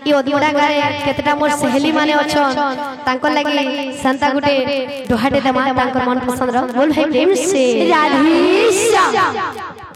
ई ओदमुडा गारे केतटा मोर सहेली माने अछन तांको लागि संता गुटे दोहाटे दमा तांको मन पसंद रो बोल भाई प्रेम से राधे श्याम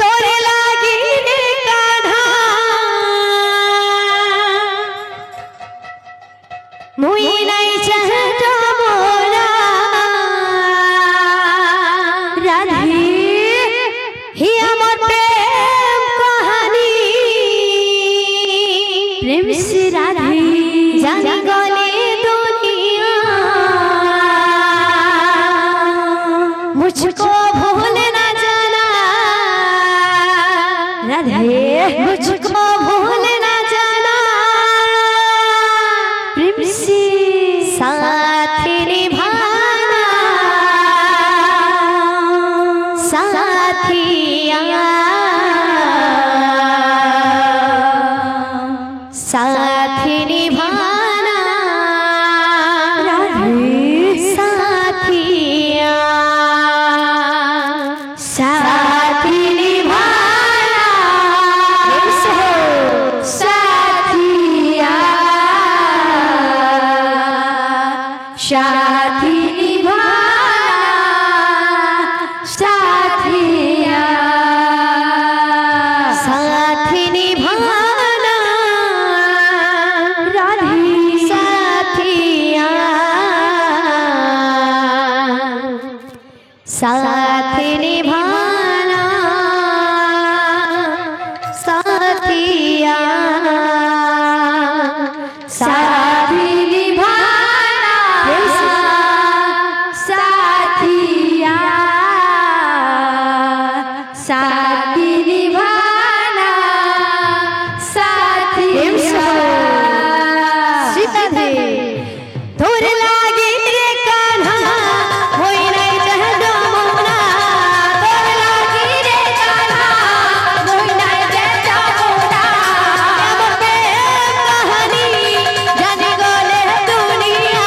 तोरे लागी रे कान्हा मुई नहीं चाहतो मोरा राधे ही अमर प्रेम कहानी प्रेम से राधे जानी गली दुनिया मुझको भूल ना जाना राधे मुझको भूल ना जाना प्रेम से साथ निभाना साथिया साथ निभाना साथिया साथ निभाना साथिया साथी निभाना साथिया साथी निभाना राधे साथिया साथी निभाना साथिया साथी निभाना साथिया साथी निभाना साथिया सीता दे तोरे लागी रे कान्हा होई नहीं चाहतो मोरा तोरे लागी रे कान्हा होई नहीं चाहतो मोरा अमर प्रेम कहानी जाने गले दुनिया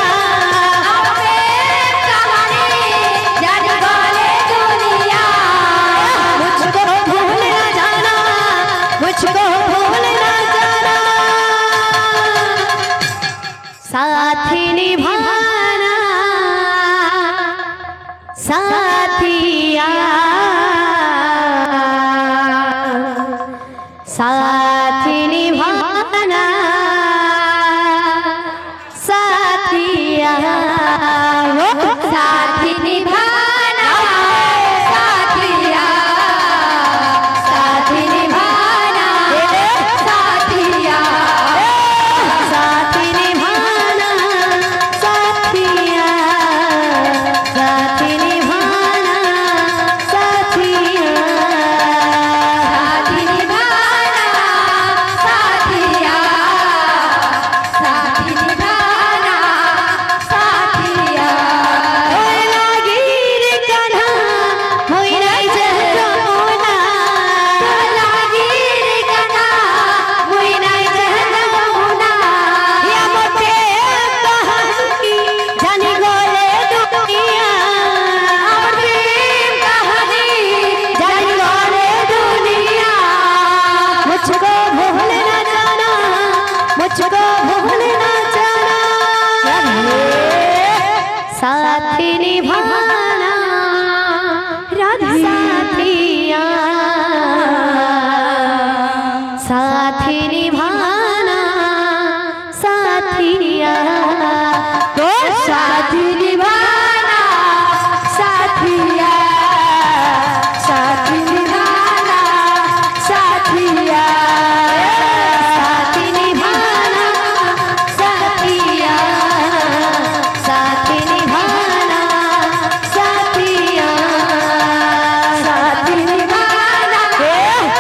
अमर प्रेम कहानी जाने गले दुनिया मुझको भूल ना जाना मुझको भूल ना जाना साथी निभाना साथिया साथी निभाना साथिया साथी निभाना साथिया साथी निभाना साथिया साथी निभाना साथिया साथी निभाना साथिया साथी निभाना साथिया साथी निभाना साथिया होय लागी रे कान्हा होय नहीं चाहतो मोरा होय लागी रे कान्हा होय नहीं चाहतो मोरा या मोटे कहानी जानी गले दुनिया अमर प्रेम कहानी जानी गले दुनिया मुझको भूल ना जाना मुझको भूल ना जाना साथी निभाना राधे साथिया साथी निभाना साथिया तो साथी निभाना साथिया साथी निभाना साथिया साथी निभाना साथिया साथी निभाना साथिया साथी निभाना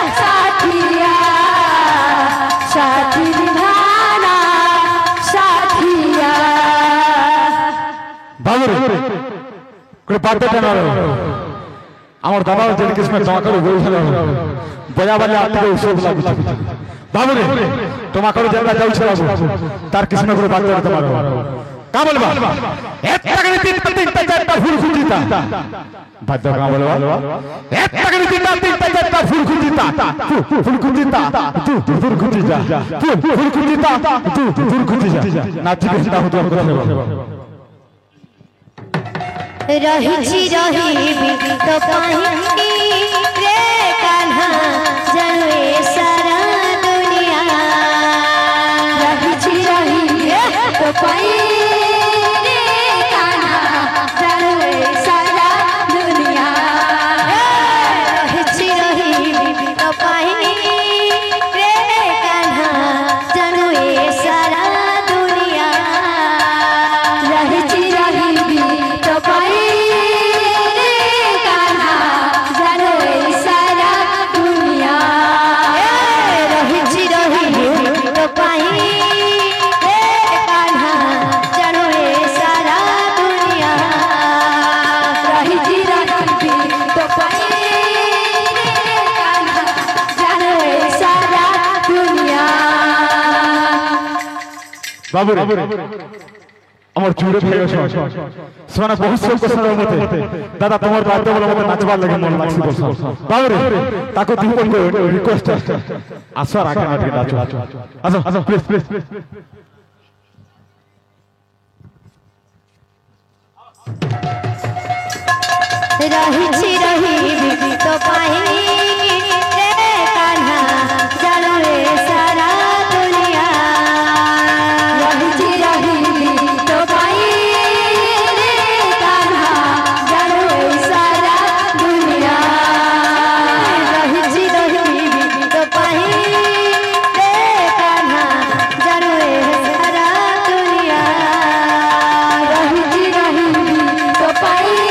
साथिया साथी निभाना साथिया बाबू कोई बात ना আমার দাদা যেন কিসমে তোমাকে বলছিল বয়া বলে আটকে উৎসব লাগছে বাবু রে তোমাকে যেটা যাচ্ছে বাবু তার কিসমে করে বাদ করতে পারো का बोलबा एक तगड़ी तीन चारटा फूल खुंजीता बात का बोलबा एक तगड़ी तीन चारटा फूल खुंजीता फूल खुंजीता तू फूल खुंजीता फूल खुंजीता तू फूल खुंजीता नाची बेटा हो तो हमको रही तो पाही रे कान्हा जनवे सारा दुनिया रही तो पाही रे कान्हा जनवे सारा दुनिया रही तो पाही रे कान्हा जनवे सारा दुनिया रही तो पाही बाबू আমার জুড়ে ফেলে শোনা বহুত সব কথা মতে দাদা তোমার বাড়িতে বলে মতে নাচবার লাগে মন লাগছে বলছো বাবু তাকে দিপন করে রিকোয়েস্ট আসো আর আগে নাটকে নাচো আসো আসো প্লিজ প্লিজ रही तो पाही रे कान्हा जनवे सारा दुनिया रही तो पाही रे कान्हा जनवे सारा दुनिया रही तो पाही रे कान्हा जनवे सारा दुनिया रही तो पाही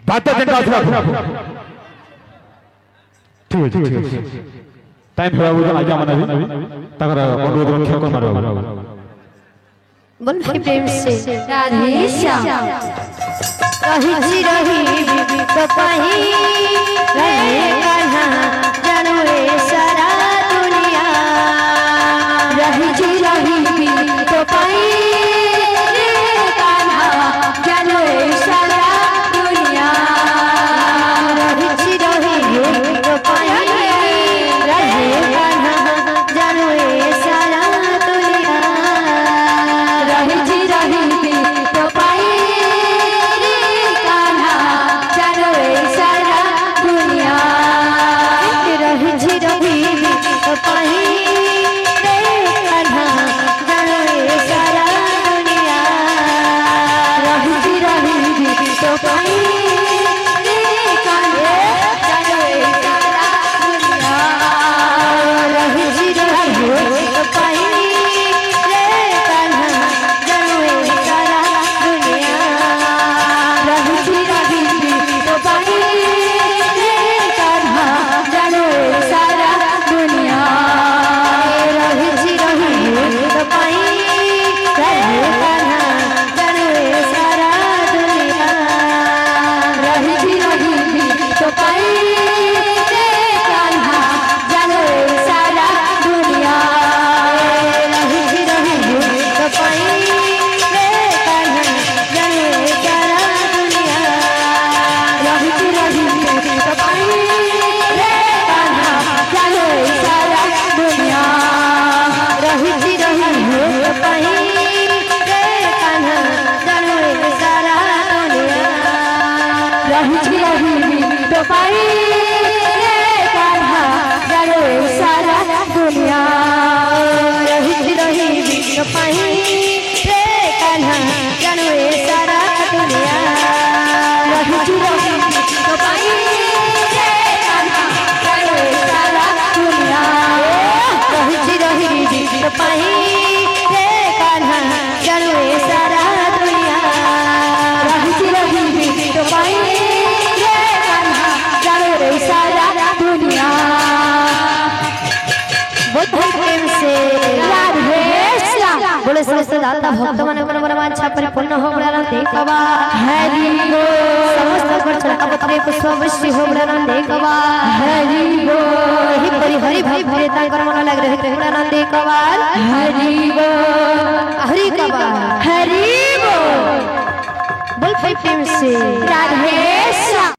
बात जनता ठीक है टाइम है वो आज्ञा माना भी तकर अनुरोध रक्षा कर मारो बोल प्रेम से राधे श्याम रही तो पाही रे कान्हा जनवे सारा दुनिया रही तो पाही रे कान्हा जनवे सारा दुनिया रही तो पाही रे कान्हा जनवे सारा दुनिया रही तो पाही रे कान्हा जनवे सारा दुनिया रही पाई रे कान्हा जानो सारा दुनिया रही रही विष्णु पाई रे कान्हा जानो सारा दुनिया रही रही विष्णु पाई रे कान्हा जानो सारा दुनिया रही रही विष्णु पाई रे कान्हा जानो सारा दुनिया रही रही विष्णु पाई रे कान्हा जानो सारा दुनिया बुद्ध प्रेम से राधे श्याम बोले समस्त दाता भक्त मन मन वांछा परिपूर्ण हो बड़ा देखवा हरि बोल समस्त पर चढ़ा पत्रे पुष्प वृष्टि हो बड़ा देखवा हरि बोल ही परि हरि भाई भरे तांकर मन लग रहे बड़ा देखवा हरि बोल हरि कबा हरि बोल बोल प्रेम से राधे